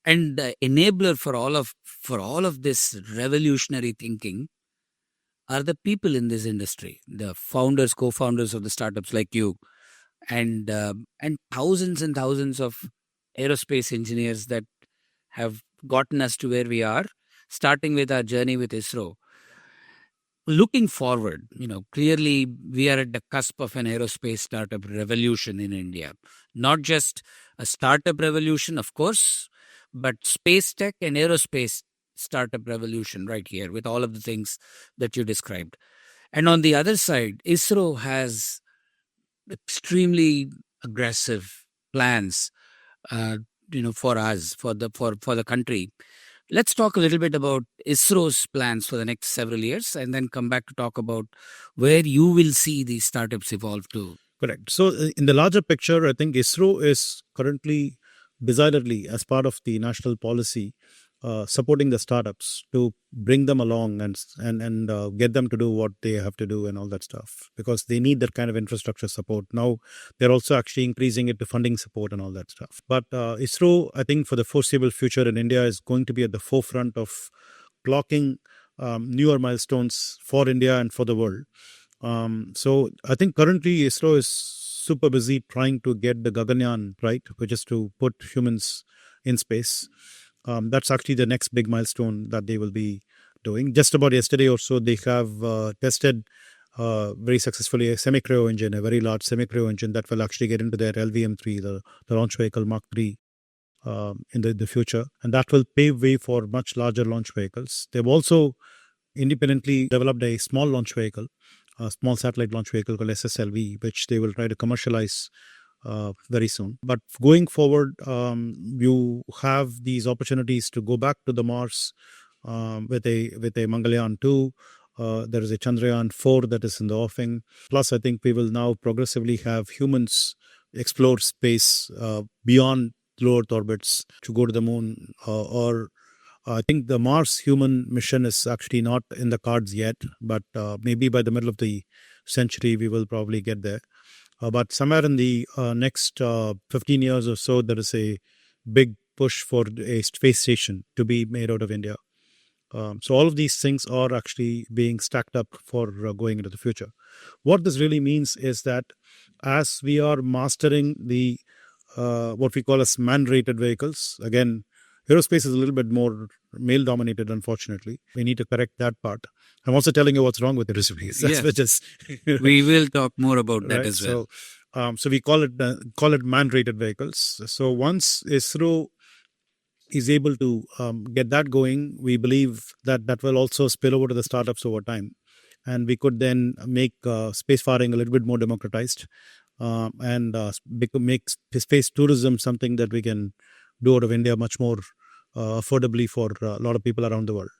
And the enabler for all of this revolutionary thinking are the people in this industry, the founders, co-founders of the startups like you, and thousands and thousands of aerospace engineers that have gotten us to where we are, starting with our journey with ISRO. Looking forward, clearly we are at the cusp of an aerospace startup revolution in India. Not just a startup revolution, of course, but space tech and aerospace startup revolution right here with all of the things that you described. And on the other side, ISRO has extremely aggressive plans, uh, for us, for the country. Let's talk a little bit about ISRO's plans for the next several years, and then come back to talk about where you will see these startups evolve to. Correct. So, in the larger picture, I think ISRO is currently, decidedly, as part of the national policy, supporting the startups to bring them along and get them to do what they have to do and all that stuff, because they need that kind of infrastructure support. Now, they're also actually increasing it to funding support and all that stuff. But ISRO, I think, for the foreseeable future in India, is going to be at the forefront of clocking newer milestones for India and for the world. So I think currently ISRO is super busy trying to get the Gaganyaan, right, which is to put humans in space. That's actually the next big milestone that they will be doing. Just about yesterday or so, they have tested very successfully a semi-cryo engine, a very large semi-cryo engine that will actually get into their LVM-3, the launch vehicle Mark 3, in the future. And that will pave way for much larger launch vehicles. They've also independently developed a small launch vehicle, a small satellite launch vehicle called SSLV, which they will try to commercialize very soon. But going forward, you have these opportunities to go back to the Mars with a Mangalyaan 2. There is a Chandrayaan 4 that is in the offing. Plus, I think we will now progressively have humans explore space beyond low Earth orbits to go to the moon, or I think the Mars human mission is actually not in the cards yet, but maybe by the middle of the century, we will probably get there. But somewhere in the next 15 years or so, there is a big push for a space station to be made out of India. So all of these things are actually being stacked up for going into the future. What this really means is that as we are mastering the what we call as man-rated vehicles, again, aerospace is a little bit more male-dominated, unfortunately. We need to correct that part. I'm also telling you what's wrong with aerospace. That's Yes. which is We will talk more about that right. as well. So we call it man-rated vehicles. So once ISRO is able to get that going, we believe that that will also spill over to the startups over time, and we could then make spacefaring a little bit more democratized, and make space tourism something that we can do out of India much more affordably for a lot of people around the world.